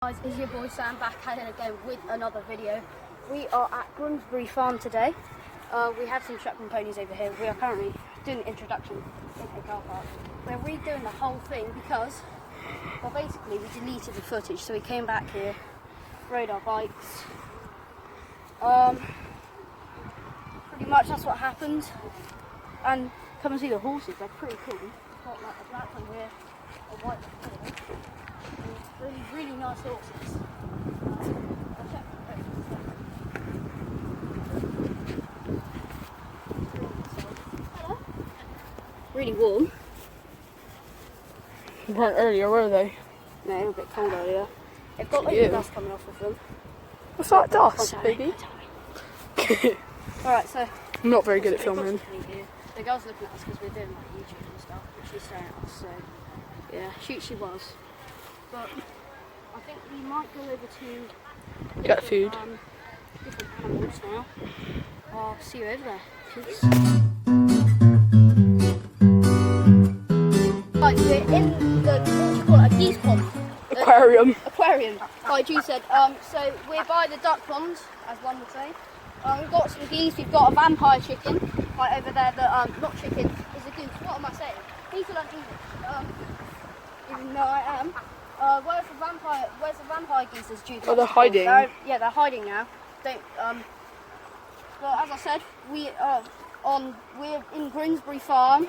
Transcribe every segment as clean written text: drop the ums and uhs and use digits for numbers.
Guys, it's your boy Sam back at it again with another video. We are at Grimsbury Farm today. We have some Shetland ponies over here. We are currently doing the introduction in a car park. We're redoing the whole thing because, well, basically we deleted the footage, so we came back here, rode our bikes. Pretty much that's what happened. And come and see the horses, they're pretty cool. We've got like a black one here, a white one here. Really nice horses. Really warm. They weren't earlier, were they? No, they were a bit cold earlier. They've got like the dust coming off of them. What's that dust, baby? Alright, so I'm not very good at filming. The girl's looking at us because we're doing like YouTube and stuff, but she's staring at us, so yeah, she was. But I think we might go over to Get food. Different animals now. I'll see you over there. Peace. Right, we're in the, what do you call it, a geese pond? Aquarium. Aquarium, like you said. So we're by the duck pond, as one would say. We've got some geese, we've got a vampire chicken right over there that, not chicken, is a goose. What am I saying? Need to learn English. Even though I am. Where's the vampire geese is due? Oh, they're hiding. They're hiding now. Well, as I said, we're in Grimsbury Farm.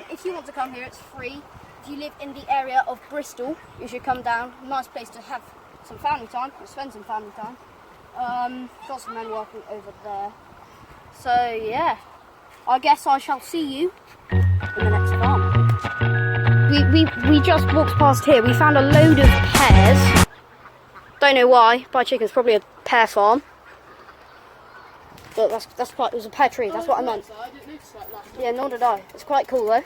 If you want to come here, it's free. If you live in the area of Bristol, you should come down. Nice place to have some family time, or spend some family time. Got some men walking over there. So yeah, I guess I shall see you in the next farm. We just walked past here. We found a load of pears. Don't know why. By chickens, probably a pear farm. But that's quite. It was a pear tree. That's what I meant. Yeah, nor did I. It's quite cool though.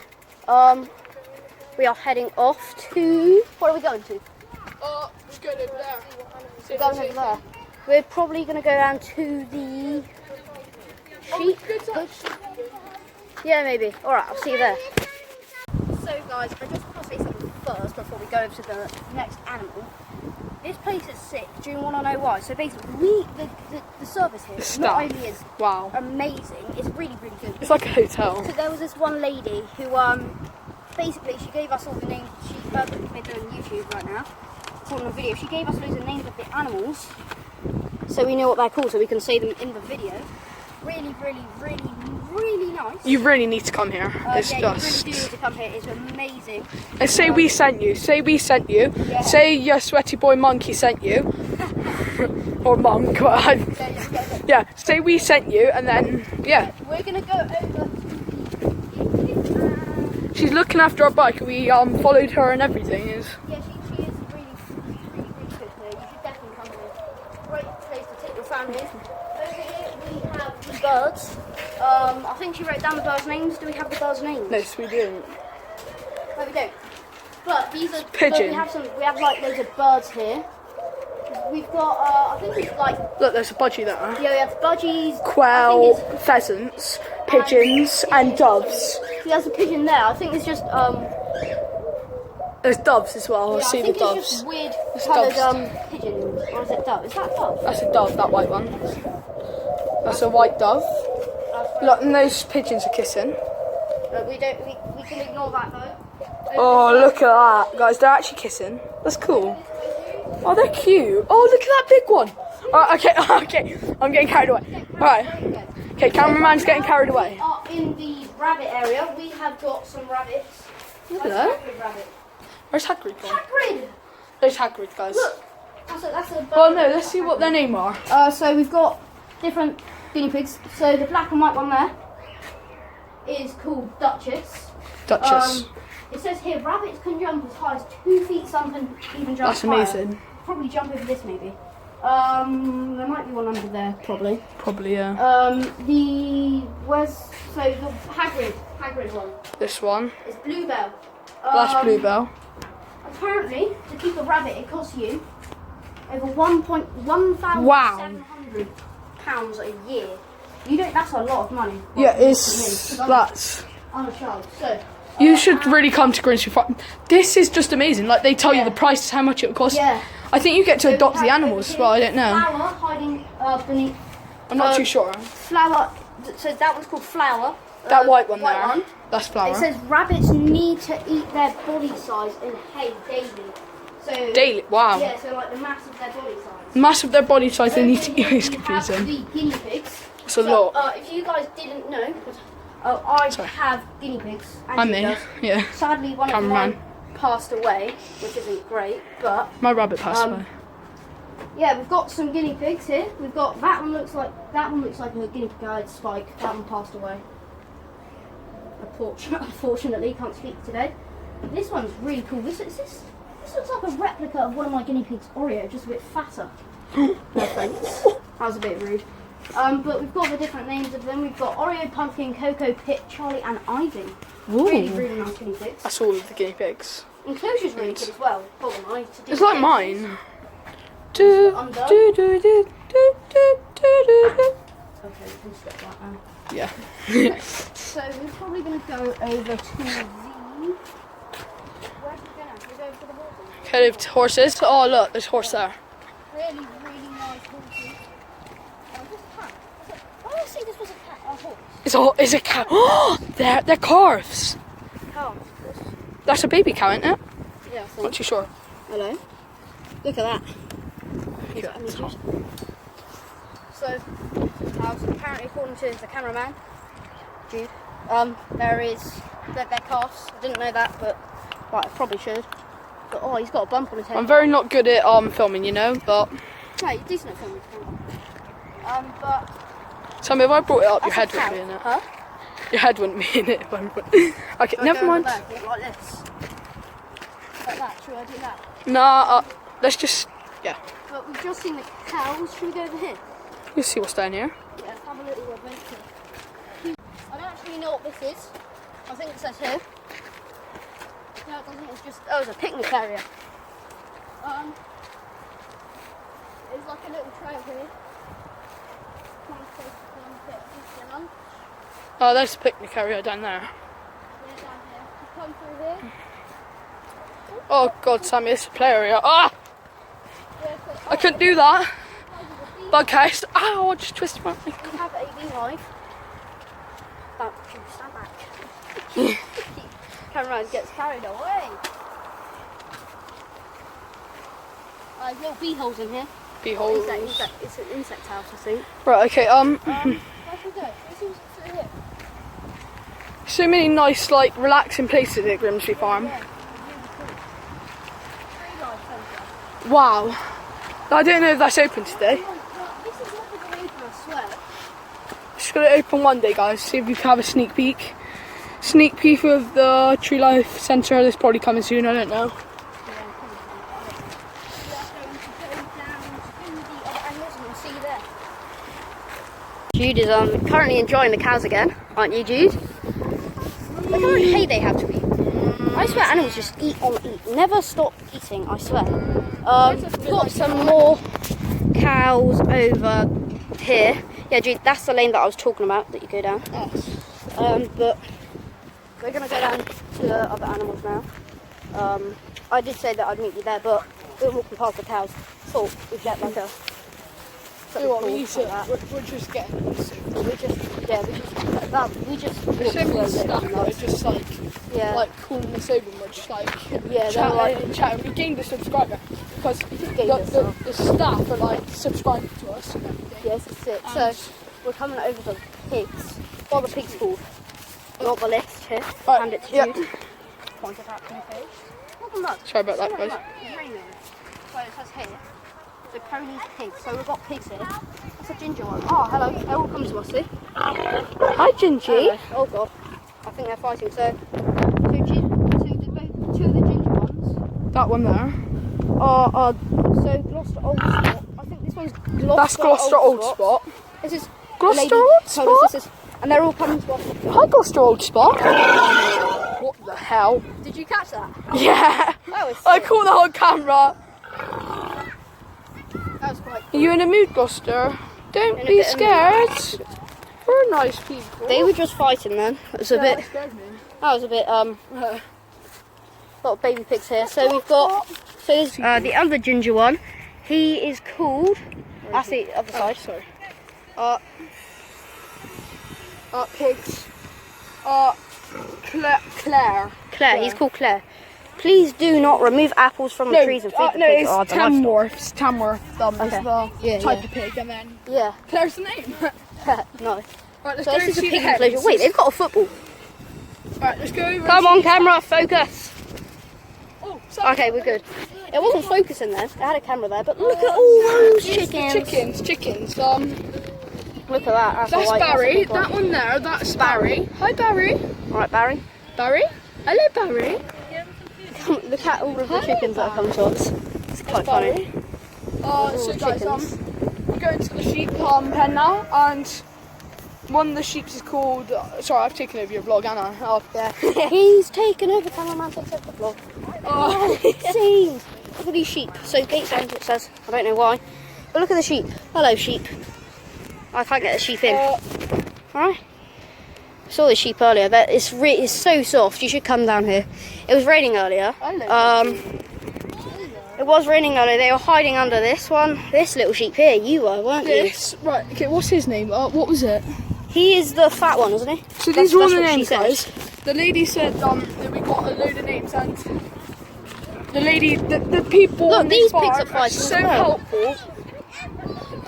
We are heading off to. What are we going to? We're going over there. We're going over there. We're probably going to go down to the sheep. Yeah, maybe. All right. I'll see you there. So guys, I just want to say something first before we go over to the next animal. This place is sick. Do you want to know why? So basically, the service here not only is amazing, it's really good. It's like a hotel. So there was this one lady who basically she gave us all the names. We're doing YouTube right now. It's on the video. She gave us loads of names of the animals, so we know what they're called, so we can say them in the video. Really nice. You really need to come here. It's yeah, just. You really do need to come here. It's amazing. And say we sent you. Say we sent you. Yeah. Say your sweaty boy monkey sent you. Or monk. Yeah. Say we sent you, and then yeah. We're gonna go over. She's looking after our bike, and we followed her and everything. Yeah, she is really good here. You should definitely come here. Great place to take your family. Over here we have the birds. I think she wrote down the birds' names. Do we have the birds' names? No, we didn't. No, we don't. But these are pigeon. We have like loads of birds here. We've got I think it's like. Look, there's a budgie there. Yeah, we have budgies. Quail, pheasants, pigeons, and doves. Yeah, there's a pigeon there. I think it's just There's doves as well. Yeah, See the I think doves. it's just weird It's coloured doves. pigeon. Or is it dove? Is that a dove? That's a dove, that white one. That's a white dove. Look, and those pigeons are kissing. But we can ignore that though. Oh, look at that, guys! They're actually kissing. That's cool. Oh, they're cute. Oh, look at that big one. Okay. I'm getting carried away. All right. Okay, cameraman's getting carried away. In the rabbit area, we have got some rabbits. Hello. Where's Hagrid gone? Hagrid. There's Hagrid, guys. Look. That's a Well, no. Let's see what their name are. So we've got different guinea pigs. So the black and white one there is called Duchess. Duchess. It says here rabbits can jump as high as 2 feet. Some can even jump. That's amazing. Higher. Probably jump over this maybe. There might be one under there probably. Probably, yeah. The Hagrid one. This one. It's Bluebell. That's Bluebell. Apparently, to keep a rabbit, it costs you over £1,700 a year. You don't. That's a lot of money. Yeah, that's. I'm a child, so. You should really come to Grimsbury Farm. This is just amazing. Like they tell you the prices, how much it would cost. Yeah. I think you get to adopt the animals as well. I don't know. Flower hiding beneath. I'm not too sure. Flower. So that one's called Flower. That white one there. That's Flower. It says rabbits need to eat their body size in hay daily. So Daily. Wow. Yeah, so like the mass of their body size. Mass of their body size. They need to eat. It's We have confusing. the guinea pigs. It's a lot. If you guys didn't know, I have guinea pigs. I'm Andrew me. does. Yeah. Sadly, one of mine passed away, which isn't great, but My rabbit passed away. yeah, we've got some guinea pigs here. We've got that one looks like a guinea pig eyed Spike. That one passed away. Unfortunately, can't speak today. This one's really cool. This looks like a replica of one of my guinea pigs, Oreo, just a bit fatter. No thanks. That was a bit rude. But we've got the different names of them. We've got Oreo, Pumpkin, Coco, Pit, Charlie, and Ivy. Ooh. Really nice guinea pigs. That's all of the guinea pigs. Enclosure's really good as well. Hold on, I need to do It's like this. mine. Undone. Okay, we can skip that now. Yeah. So we're probably going to go over to the... Where are we going to? We're going for the horses. Okay, the horses. Oh look, there's a horse there. Really nice horses. This a cat. Why did I say this was a cat? A horse. It's a cow. Oh, they're calves. Cow. That's a baby cow, isn't it? Yeah, I think. Not too sure. Hello. Look at that. Yeah, it's hot. So, apparently according to the cameraman, Jude, they're calves. I didn't know that, but I probably should. But oh, he's got a bump on his head. I'm very not good at filming, you know, but No, you're decent at filming. But tell me if I brought it up, your that's head a wouldn't be in it. Huh? Your head wouldn't be in it. If I okay, Should I never go mind. over there, walk like this. Like that. Should I do that? Nah, let's just But we've just seen the cows. Should we go over here? let's see what's down here. Yeah, let's have a little adventure. I don't actually know what this is. I think it says here. No, it doesn't. It's just it's a picnic area. There's like a little trail here. Nice place to come and get your lunch. Oh, there's a picnic area down there. Yeah, down here. You come through here. Oh God, Sammy, it's a play area. Ah, Yeah, so, I couldn't do that. Bugcase. Ow, I just twisted my ankle. we have a beehive. Stand back. Cameraman gets carried away. There's little bee holes in here. Behold. It's an insect house, I think. Right, okay, Where should we go? Should we see what's here? so many nice, like, relaxing places at Grimsbury Farm. Yeah, really cool. Tree life centre. Wow. I don't know if that's open today. This is not going to open, I swear. Just gonna open one day, guys. See if we can have a sneak peek. Sneak peek of the Tree Life Centre. That's probably coming soon. I don't know. Jude is currently enjoying the cows again, aren't you, Jude? Look how much hay they have to eat. I swear animals just eat on eat. Never stop eating, I swear. We've got some more cows over here. Yeah, Jude, that's the lane that I was talking about that you go down. But we're going to go down to the other animals now. I did say that I'd meet you there, but we're walking past the cows. So we'd get like a... We're just getting used to it. We just There's so many stuff that are just like calling us over and we're just like chatting. We gained a subscriber because the staff are like subscribing to us. Yes, it's it. So we're coming over the pigs. What are the pigs called? Got the list here. Right, Hand it to yeah. you. Point it out to your face. Look at that. Sorry about that, Look, guys. look, it's raining. So it says here. The ponies pigs. So we've got pigs here. That's a ginger one. Oh, hello. They all come to us here. Hi, Gingy. Oh god. I think they're fighting. So two of the ginger ones. That one there. Are so Gloucester Old Spot. I think this one's Gloucester. That's Gloucester Old Spot. This is Gloucester Lady Old Thomas, Spot? and they're all coming to us. Hi, Gloucester Old Spot. What the hell? Did you catch that? Yeah. That was I sick. caught the whole camera. That was quite Are cool. you in a mood, Gloucester? Don't In a be bit of a scared. We're nice people. They were just fighting then. It was a That bit. scared me. That was a bit. A lot of baby pigs here. So we've got So there's the other ginger one. He is called. That's the other side. Sorry. Pigs. Claire. Claire. He's called Claire. Please do not remove apples from the trees and feed the no, pigs. it's Tamworth. Tamworth Okay. is the Yeah, type of pig, and then Claire's the name. No. Right, let's So go this is a see pig the enclosure. hens. Wait, they've got a football. Right, let's go over. Come on, camera, focus. Oh, sorry. Okay, we're good. It wasn't focusing there. It had a camera there, but look at all those chickens. Chickens. Look at that. That's white, Barry. That's a big one. That one there. That's Barry. Hi, Barry. All right, Barry. Barry. Hello, Barry. Look at all of the chickens that have come to us. It's quite funny. So guys, we're going to the sheep pen now, and one of the sheep is called. Sorry, I've taken over your vlog, Anna. Oh, Yeah. He's taken over. Cameraman takes over the vlog. Oh, scenes. Look at these sheep. So gate signs it says. I don't know why. But look at the sheep. Hello, sheep. I can't get the sheep in. Alright. Saw the sheep earlier. It's so soft. You should come down here. It was raining earlier. It was raining earlier. They were hiding under this one. This little sheep here. You were, weren't you? Right. Okay. What's his name? What was it? He is the fat one, isn't he? So these are all the what she names, said. guys. The lady said that we got a load of names, and the people Look, on this these farm pigs are fighting so as well. helpful.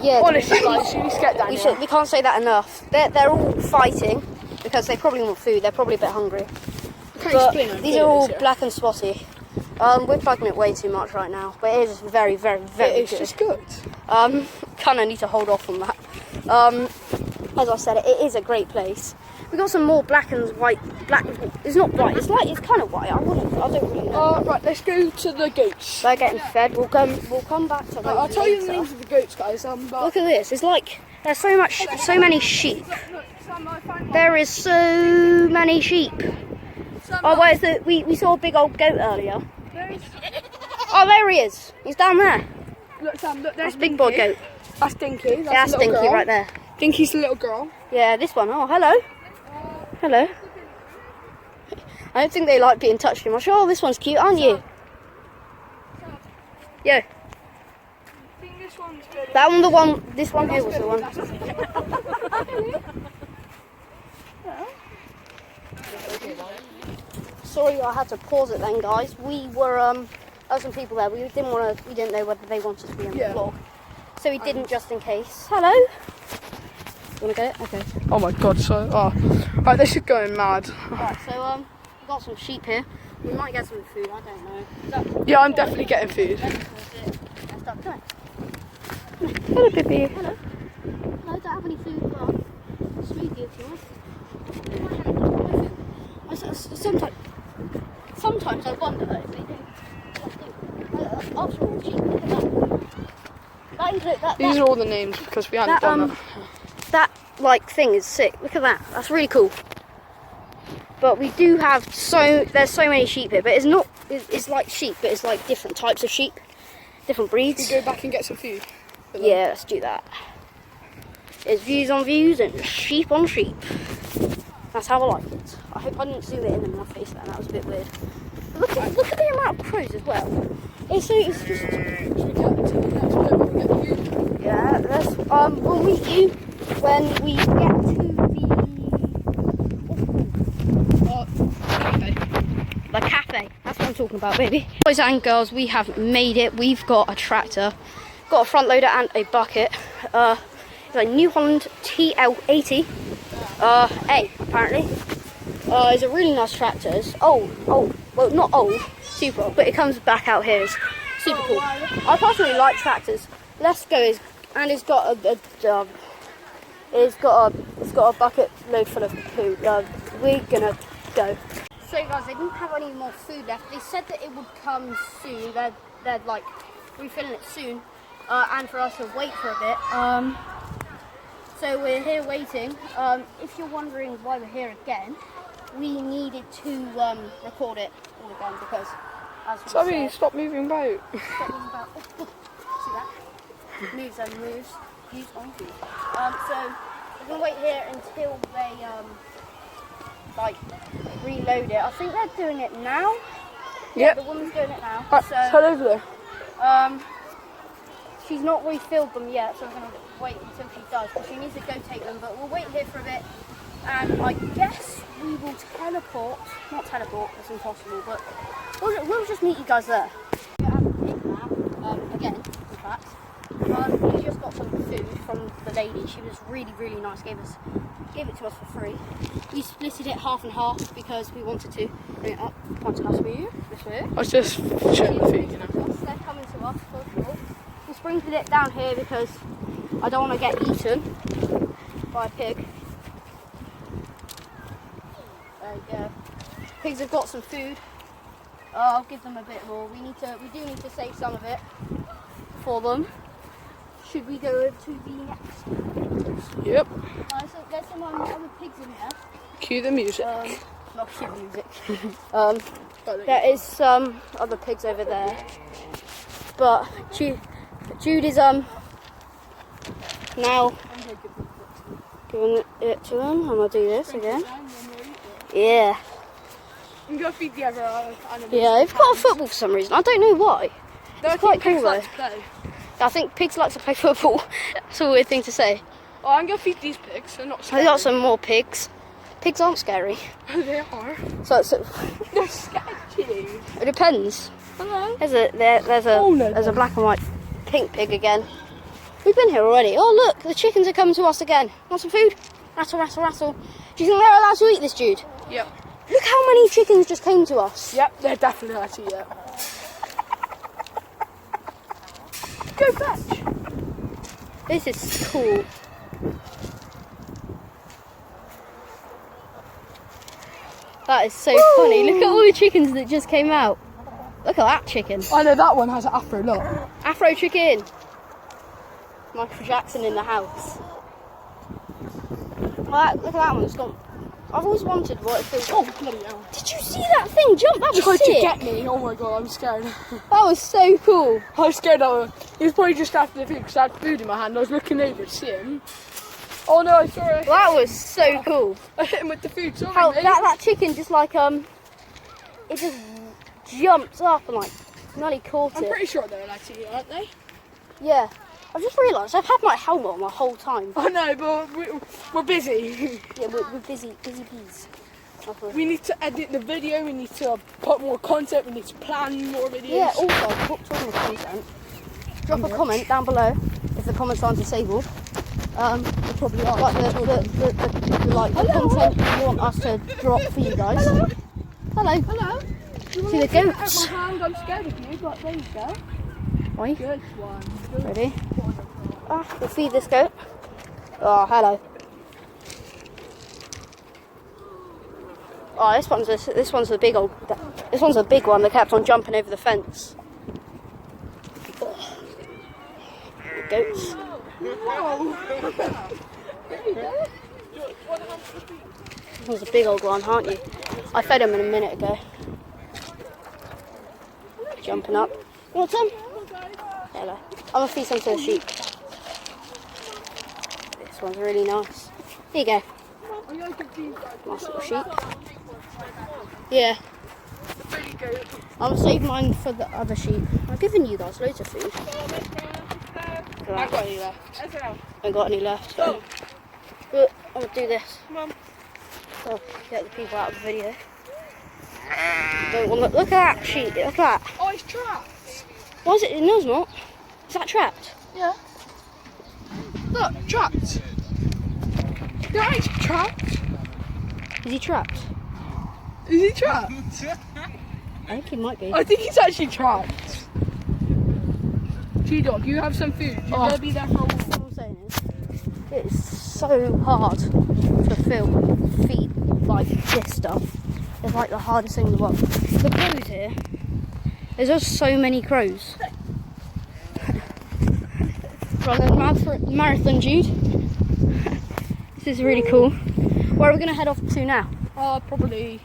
Yeah. Honestly, guys, you need to get down here. We can't say that enough. They're all fighting because they probably want food. They're probably a bit hungry. But these are all black and spotty. We're plugging it way too much right now, but it is very, very, very It's good. just good. Kind of need to hold off on that. As I said, it is a great place. We got some more black and white. Black. It's not white. It's kind of white. I don't really know. Right, let's go to the goats. They're getting fed. We'll come back to those I'll tell you the later. names of the goats, guys. But Look at this. It's like there's so many sheep. There is so many sheep. Oh, where's the? We saw a big old goat earlier. Oh, there he is. He's down there. Look, Sam, look, That's there's a big boy goat. That's Dinky. That's the little Dinky girl. right there. Dinky's the little girl. Yeah, this one. Oh, hello. Hello. I don't think they like being touched too much. Oh, this one's cute, aren't you? Yeah. I think this one's good. That one, this one here was the one. Sorry, I had to pause it then, guys. We were, there were some people there. We didn't know whether they wanted to be in the vlog. So we didn't just in case. Hello. You want to get it? Okay. Oh my god, right, this is going mad. Right, so, we've got some sheep here. We might get some food, I don't know. Yeah, I'm definitely getting food. Come on. Hello, Pippi. Hello. Hello, don't have any food, but smoothie if you want. Sometimes I wonder if they do. After all, sheep, look at that. These are all the names because we haven't done that. That like thing is sick. Look at that. That's really cool. But we do have there's so many sheep here, but it's like sheep, but it's like different types of sheep, different breeds. We go back and get some food. Yeah, let's do that. It's views on views and sheep on sheep. That's how I like it. I hope I didn't zoom it in my face then, that was a bit weird. Look at the amount of crows as well. It's just... Yeah, we'll meet you when we get to the cafe. That's what I'm talking about, baby. Boys and girls, we have made it. We've got a tractor, got a front loader and a bucket. It's a New Holland TL80 A, apparently. It's a really nice tractor. It's old, well, not old, super old, but it comes back out here. It's super cool. I personally like tractors. Let's go. And it's got a bucket load full of poo. We're gonna go. So guys, they didn't have any more food left. They said that it would come soon. They're like refilling it soon, and for us to wait for a bit. So we're here waiting. If you're wondering why we're here again, we needed to record it all again because, as we Sorry, said, stop moving about. stop moving about. See that? Moves and moves. Views on views. So we're gonna wait here until they like reload it. I think they're doing it now. Yeah, the woman's doing it now. Right, So, head over there. she's not refilled them yet, so we're going to wait until she does, because she needs to go take them, but we'll wait here for a bit, and I guess we will teleport, not teleport, it's impossible, but we'll just meet you guys there. We have a pig now, again, in fact. We just got some food from the lady. She was really, really nice, gave it to us for free. We splitted it half and half because we wanted to bring it up onto us for you, this way. I was just checking the food, you know. They're coming to us for sure. We sprinkled it down here because I don't want to get eaten by a pig. There you go. Pigs have got some food. I'll give them a bit more. We do need to save some of it for them. Should we go over to the next? Yep. So there's some other pigs in here. Cue the music. Not cue the music. There is some other pigs over there. But Jude is now giving it to him. I'm gonna do this again. Yeah. I'm gonna feed the other animals. Yeah, they've got a football for some reason. I don't know why. It's quite cool though. I think pigs like to play football. That's a weird thing to say. Oh, I'm gonna feed these pigs. They're not scary. I got some more pigs. Pigs aren't scary. They are. So They're sketchy. it depends. Hello. There's a black and white pink pig again. We've been here already. Oh look, the chickens are coming to us again. Want some food? Rattle, rattle, rattle. Do you think they're allowed to eat this, Jude? Yep. Look how many chickens just came to us. Yep, they're definitely allowed to eat it. Go fetch. This is cool. That is so funny. Look at all the chickens that just came out. Look at that chicken. I know that one has an afro, look. Afro chicken. Michael Jackson in the house. Look at that one. It's gone. I've always wondered what it feels like. Oh, bloody hell. Did you see that thing jump? That was Tried sick. to get me. Oh my god, I'm scared. That was so cool. I was scared of him. He was probably just after the food because I had food in my hand. I was looking over to see him. Oh no, sorry. That was so cool. I hit him with the food, sorry How mate. that chicken just like it just jumped up and like nearly caught I'm it. pretty sure they're allowed to eat, aren't they? Yeah. I've just realised I've had my helmet on the whole time. I know, but we're busy. Yeah, we're busy bees. We need to edit the video, we need to put more content, we need to plan more videos. Yeah, also, talking of content, drop a comment down below if the comments aren't disabled. They probably are. Like the content you want us to drop for you guys. Hello. Hello. See the goats. My hand, I'm scared of you, but there you go. Oi. Good one. Good. Ready? We'll feed this goat. Oh, hello. Oh, this one's the big old. This one's a big one that kept on jumping over the fence. Oh. The goats. This one's a big old one, aren't you? I fed him a minute ago. Jumping up. You want some? Hello. I'm gonna feed some to the sheep. This one's really nice. Here you go. Nice little sheep. Yeah. I'm gonna save mine for the other sheep. I've given you guys loads of food. I've got any left. I got any left. So. But I'm gonna do this. Mum. So get the people out of the video. Don't want to look at that sheep. Look at that. Oh, it's trapped. Why is it? No, it's not. Is that trapped? Yeah. Look, trapped. Yeah, he's trapped. Is he trapped? Is he trapped? I think he might be. I think he's actually trapped. G-Dog, you have some food. You're going to be there for a while. What I'm saying is, it is so hard to feed like this stuff. It's like the hardest thing in the world. The crows here, there's just so many crows. Running marathon, Jude. This is really cool. Where are we going to head off to now? Probably.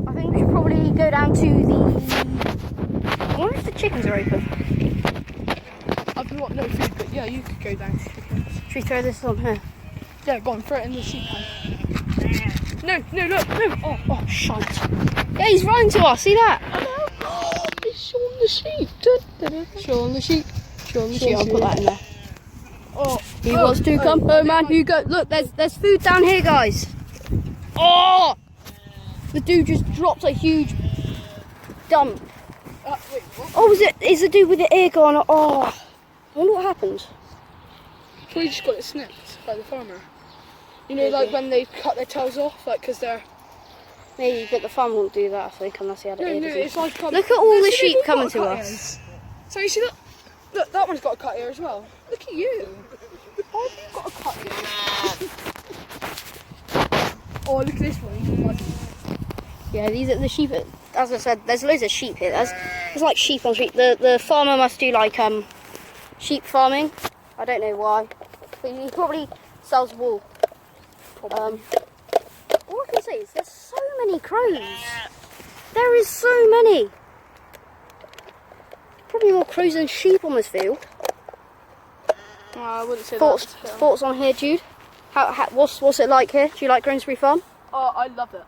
I think we should probably go down to the. I wonder if the chickens are open. I've got no food, but yeah, you could go down to chickens. Should we throw this on here? Yeah, go on, throw it in the sheep pen. look, no. Oh, shite. Yeah, he's running to us. See that? Oh, it's Sean the sheep. Sean the sheep. Sean the sheep. I'll sheep. put that in there. Oh, He wants to come. Oh man, who go? Look, there's food down here, guys. Oh, the dude just dropped a huge dump. wait, what? Oh, is the dude with the ear gone? Oh, I wonder what happened. We just got it snipped by the farmer. You know, Maybe. like when they cut their tails off, like because they're. Maybe, but the farm won't do that, I think, unless he had an ear disease. It's like. Look at all the sheep coming to us. So you see that? Look, that one's got a cut ear as well. Look at you. Oh, you've got a cut ear. Oh, look at this one. Yeah, these are the sheep. As I said, there's loads of sheep here. There's like sheep on street. The farmer must do like sheep farming. I don't know why. But he probably sells wool. All I can say is there's so many crows. There is so many. Probably more crows than sheep on this field. No, I wouldn't say Thoughts on here, Jude? What's it like here? Do you like Grimsbury Farm? Oh, I love it.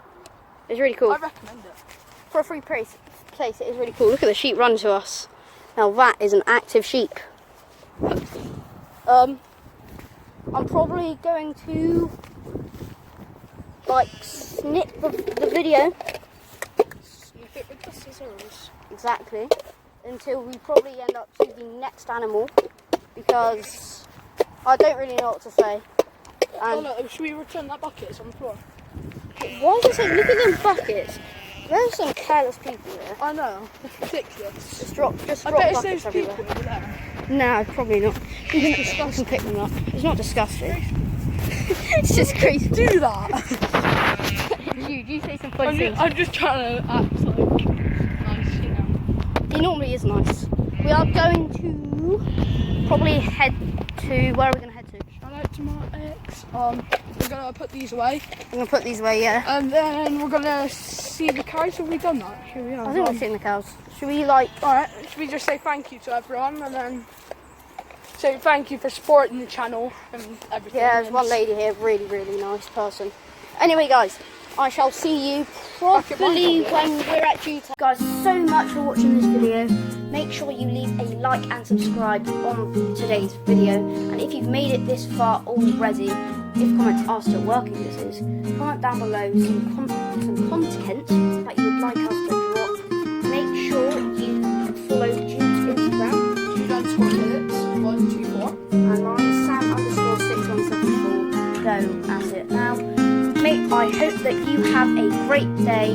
It's really cool. I recommend it. For a free place, it is really cool. Look at the sheep run to us. Now that is an active sheep. I'm probably going to like snip the video. Snip it with the scissors. Exactly. Until we probably end up to the next animal, because I don't really know what to say. And Oh no, should we return that bucket? It's on the floor. why does it say, look at them buckets? There's some careless people here. I know. It's ridiculous. Just drop I bet it's buckets those everywhere. people over there. No, probably not. We can pick them up. It's not disgusting. It's just crazy. Do that. You say some funny things. I'm just trying to act like nice, you know. He normally is nice. We are going to probably head to, where are we going to head to? Shout out to my ex. We're gonna put these away, We're going to put these away, yeah. and then we're gonna see the cows. Have we done that? Here we are. I think we've seen the cows. Should we like, Alright, should we just say thank you to everyone and then say thank you for supporting the channel and everything? yeah, there's one lady here, really, really nice person. Anyway, guys, I shall see you probably when we're at Utah. Guys, so much for watching this video. Make sure you leave a like and subscribe on today's video. And if you've made it this far already, if comments are still working, this is, comment down below some content that you would like us to drop. Make sure you follow Jude's Instagram. Jude_Phillips124. And mine's Sam_6174. Go at it now. I hope that you have a great day.